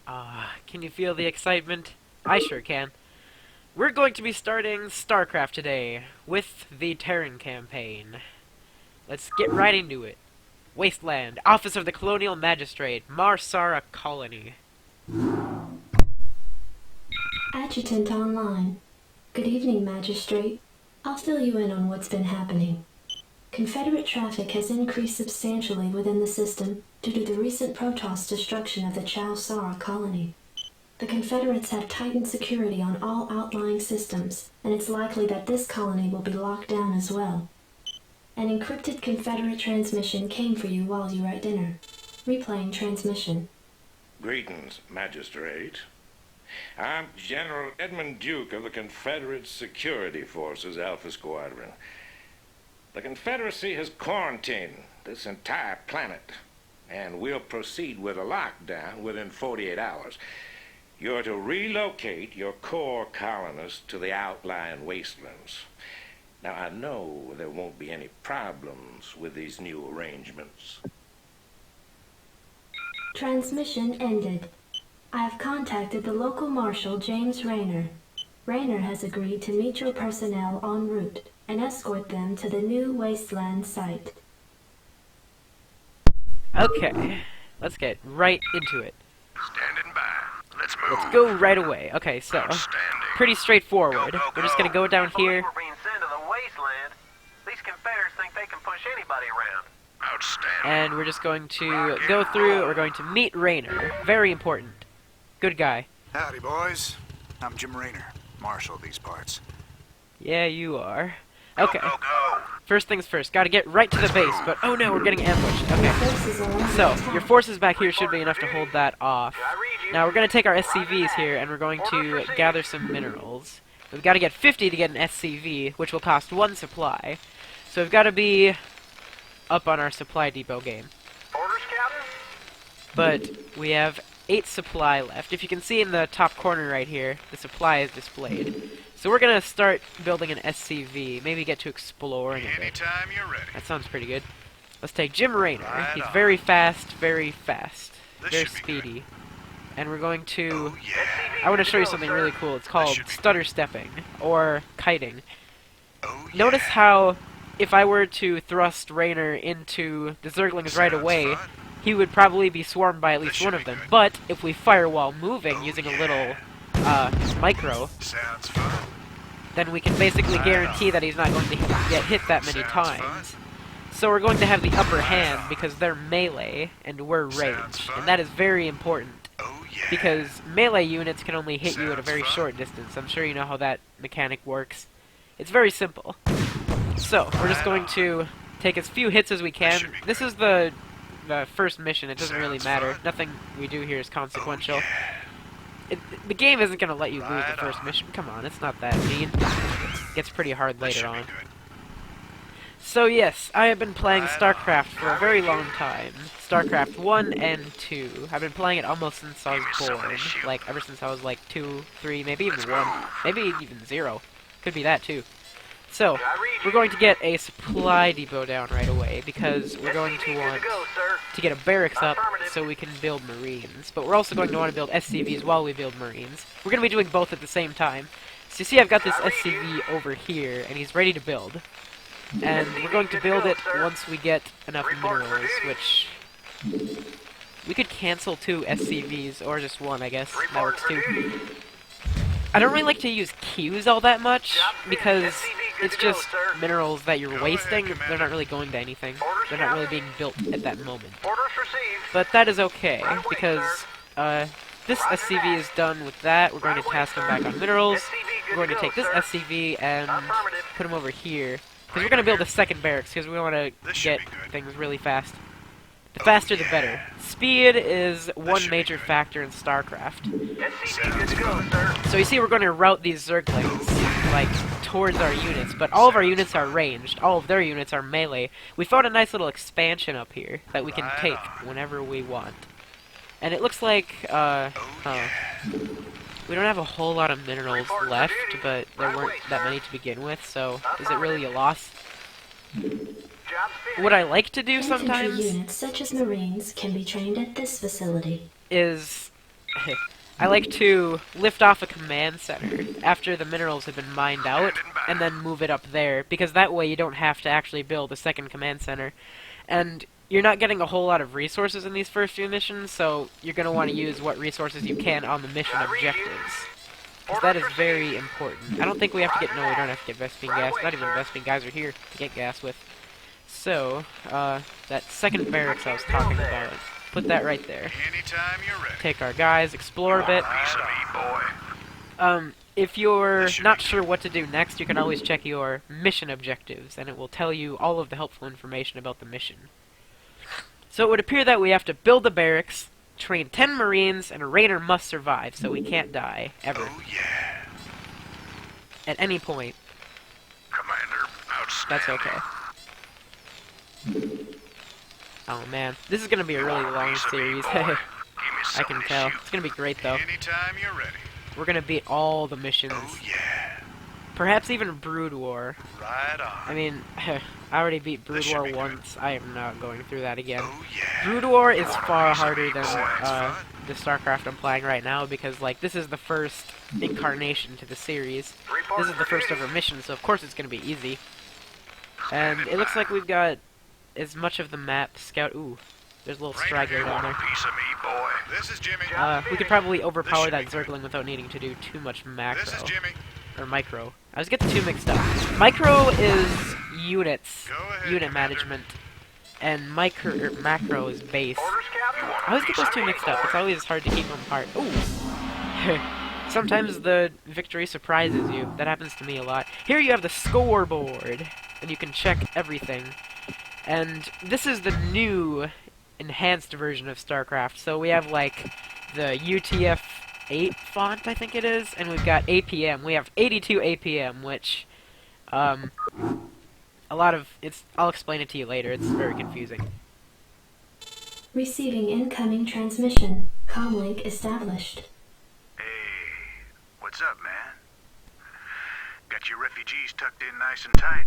Can you feel the excitement? I sure can. We're going to be starting Starcraft today with the Terran campaign. Let's get right into it. Wasteland, Office of the Colonial Magistrate, Marsara Colony. Adjutant online. Good evening, Magistrate. I'll fill you in on what's been happening. Confederate traffic has increased substantially within the system due to the recent Protoss destruction of the Sara colony. The Confederates have tightened security on all outlying systems, and it's likely that this colony will be locked down as well. An encrypted Confederate transmission came for you while you were at dinner. Replaying transmission. Greetings, Magistrate. I'm General Edmund Duke of the Confederate Security Forces Alpha Squadron. The Confederacy has quarantined this entire planet, and we'll proceed with a lockdown within 48 hours. You're to relocate your core colonists to the outlying wastelands. Now, I know there won't be any problems with these new arrangements. Transmission ended. I have contacted the local marshal, James Rayner. Rayner has agreed to meet your personnel en route and escort them to the new Wasteland site. Okay, let's get right into it. Standing by. Let's move. Let's go right away. Okay, so, pretty straightforward. Go, go, We're just gonna go down here. We're being sent to the Wasteland. These Confederates think they can push anybody around. Outstanding. And we're just going to go through, we're going to meet Rayner. Very important. Good guy. Howdy, boys. I'm Jim Rayner, marshal of these parts. Yeah, you are. Okay, Go, go. first things first, gotta get right to the base, but oh no, we're getting ambushed. Okay, Forces are under so, attack. your forces back here should be enough to hold that off. Now, we're gonna take our SCVs here, and we're going to gather some minerals. We've gotta get 50 to get an SCV, which will cost 1 supply. So we've gotta be up on our supply depot game. Orders, Captain? But we have 8 supply left. If you can see in the top corner right here, the supply is displayed. So we're gonna start building an SCV, maybe get to exploring a bit. Anytime you're ready. That sounds pretty good. Let's take Jim Rayner. Right He's on. very fast, very This very should be good. speedy. And we're going to... Oh, yeah. I want to show you something really cool. It's called should be stutter stepping, or kiting. Oh, yeah. Notice how, if I were to thrust Rayner into the Zerglings right Sounds away, fun. he would probably be swarmed by at least This one should of be them. good. But if we fire while moving, Oh, using a yeah. little micro, Sounds fun. then we can basically guarantee that he's not going to get hit that many Sounds times. So we're going to have the upper hand because they're melee and we're Sounds ranged. fun. And that is very important Oh, yeah. because melee units can only hit you at a Sounds very fun. short distance. I'm sure you know how that mechanic works. It's very simple. So, we're just going to take as few hits as we can. should be This good. is the first mission. It doesn't really Sounds matter. fun. Nothing we do here is consequential. Oh, yeah. The game isn't going to let you lose Right the first on. mission. Come on, it's not that mean. It gets pretty hard This later should on. be good. So yes, I have been playing Right Starcraft for a very long time. Starcraft 1 and 2. I've been playing it almost since I was Give me some of born. this shit. Like, ever since I was like 2, 3, maybe even Let's 1. move. Maybe even 0. Could be that too. So, we're going to get a supply depot down right away, because we're going to SCV good want to go, sir. to get a barracks up Affirmative. so we can build Marines. But we're also going to want to build SCVs while we build Marines. We're going to be doing both at the same time. So you see I've got this SCV over here, and he's ready to build. And we're going to build it once we get enough minerals, which... We could cancel 2 SCVs, or just 1, I guess. That works too. I don't really like to use Qs all that much, because it's just minerals that you're wasting. They're not really going to anything. They're not really being built at that moment. Orders received. But that is okay, because this SCV is done with that. We're going to task him back on minerals. We're going to take this SCV and put him over here. Because we're going to build a second barracks, because we want to This should get be good. things really fast. The faster the better. Speed is one should be major good. factor in StarCraft. SCV good to go, sir. So you see we're going to route these Zerglings, like, towards our units, but all of our units are ranged. All of their units are melee. We found a nice little expansion up here that we can Right take on. whenever we want. And it looks like, Oh, yeah. we don't have a whole lot of minerals left, but there weren't that many to begin with, so is it really a loss? Job finished. What I like to do Infantry sometimes units such as Marines can be trained at this facility. is I like to lift off a command center after the minerals have been mined out, and then move it up there, because that way you don't have to actually build a second command center. And you're not getting a whole lot of resources in these first few missions, so you're going to want to use what resources you can on the mission objectives. Because that is very important. I don't think we have to get... No, we don't have to get Vespine gas. Not even Vespine guys are here to get gas with. So, that second barracks I was talking about, put that right there. Anytime you're ready. Take our guys, explore a bit. Piece of me, boy. If you're not sure what to do next, you can always check your mission objectives, and it will tell you all of the helpful information about the mission. So it would appear that we have to build the barracks, train 10 Marines, and a Raider must survive, so we can't die, ever. Oh, yeah. At any point. Commander, outstanding. That's okay. Oh man, this is gonna be a really long series. I can tell. It's gonna be great though. Anytime you're ready. We're gonna beat all the missions. Oh, yeah. Perhaps even Brood War. Right on. I mean, I already beat Brood This should War be good. once. I am not going through that again. Oh, yeah. Brood War is far harder than Fun. the Starcraft I'm playing right now, because like this is the first incarnation to the series. This is the first ever mission, so of course it's gonna be easy. And it looks like we've got as much of the map scout. Ooh, there's a little straggler down there. Piece of me, boy. This is Jimmy. We could probably overpower that Zergling without needing to do too much macro. This is Jimmy. Or micro. I was getting the two mixed up. Micro is units, Go ahead, unit Commander. management, and macro is base. Order scout? I always get those two mixed up. It's always hard to keep them apart. Ooh. Sometimes the victory surprises you. That happens to me a lot. Here you have the scoreboard, and you can check everything. And this is the new enhanced version of StarCraft. So we have like the UTF-8 font, I think it is, and we've got APM. We have 82 APM, which a lot of I'll explain it to you later. It's very confusing. Receiving incoming transmission. Comlink established. Hey, what's up, man? Got your refugees tucked in nice and tight?